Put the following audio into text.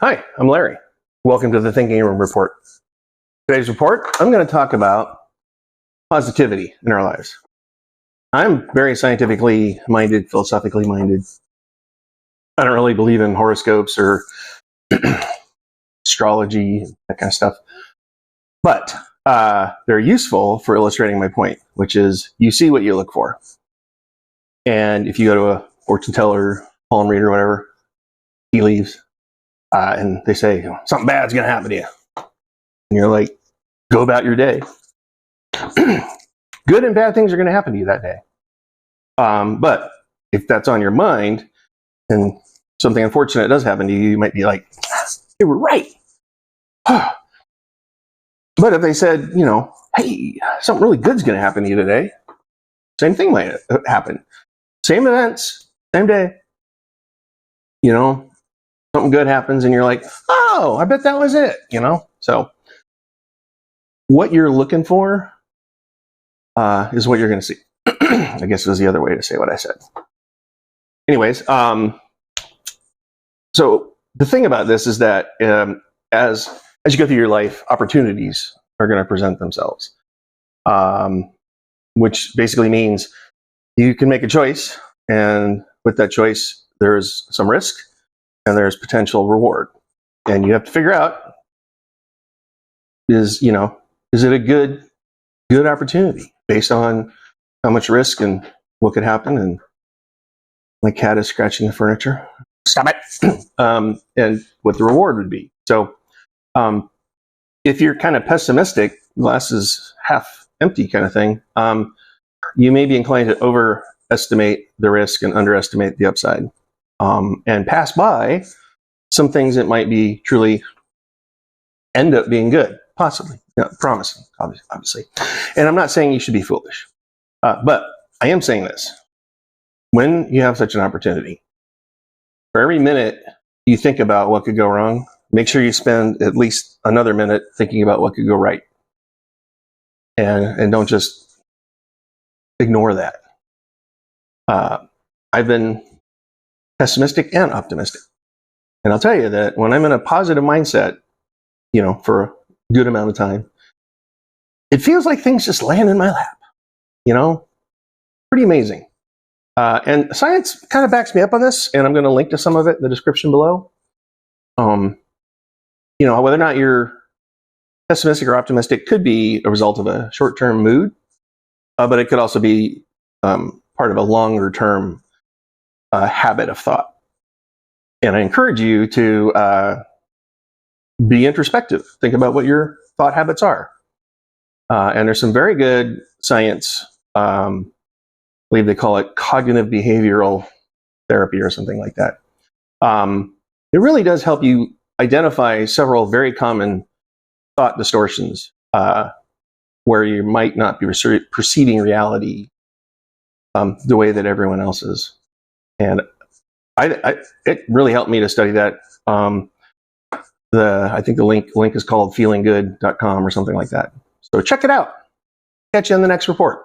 Hi, I'm Larry. Welcome to the Thinking Room Report. Today's report, I'm going to talk about positivity in our lives. I'm very scientifically minded, philosophically minded. I don't really believe in horoscopes or astrology, that kind of stuff. But they're useful for illustrating my point, which is you see what you look for. And if you go to a fortune teller, palm reader, whatever, tea leaves, and they say, something bad's going to happen to you. And you're like, go about your day. Good and bad things are going to happen to you that day. But if that's on your mind and something unfortunate does happen to you, you might be like, they were right. But if they said, hey, something really good's going to happen to you today, same thing might happen. Same events, same day. Something good happens and you're like, oh, I bet that was it, So what you're looking for is what you're going to see. I guess was the other way to say what I said. Anyways, so the thing about this is that as you go through your life, opportunities are going to present themselves, which basically means you can make a choice, and with that choice, there's some risk and there's potential reward, and you have to figure out is it a good opportunity based on how much risk and what could happen. And my cat is scratching the furniture. Stop it. And what the reward would be. So if you're kind of pessimistic, glass is half empty kind of thing, you may be inclined to overestimate the risk and underestimate the upside, and pass by some things that might be truly end up being good, possibly, promising, obviously. And I'm not saying you should be foolish, but I am saying this. When you have such an opportunity, for every minute you think about what could go wrong, make sure you spend at least another minute thinking about what could go right. And don't just ignore that. I've been pessimistic and optimistic. And I'll tell you that when I'm in a positive mindset, for a good amount of time, it feels like things just land in my lap, pretty amazing. And science kind of backs me up on this, and I'm going to link to some of it in the description below. Whether or not you're pessimistic or optimistic could be a result of a short-term mood, but it could also be part of a longer-term habit of thought. And I encourage you to be introspective. Think about what your thought habits are. And there's some very good science, I believe they call it cognitive behavioral therapy or something like that. It really does help you identify several very common thought distortions where you might not be perceiving reality the way that everyone else is. And it really helped me to study that. I think the link is called feelinggood.com or something like that. So check it out. Catch you in the next report.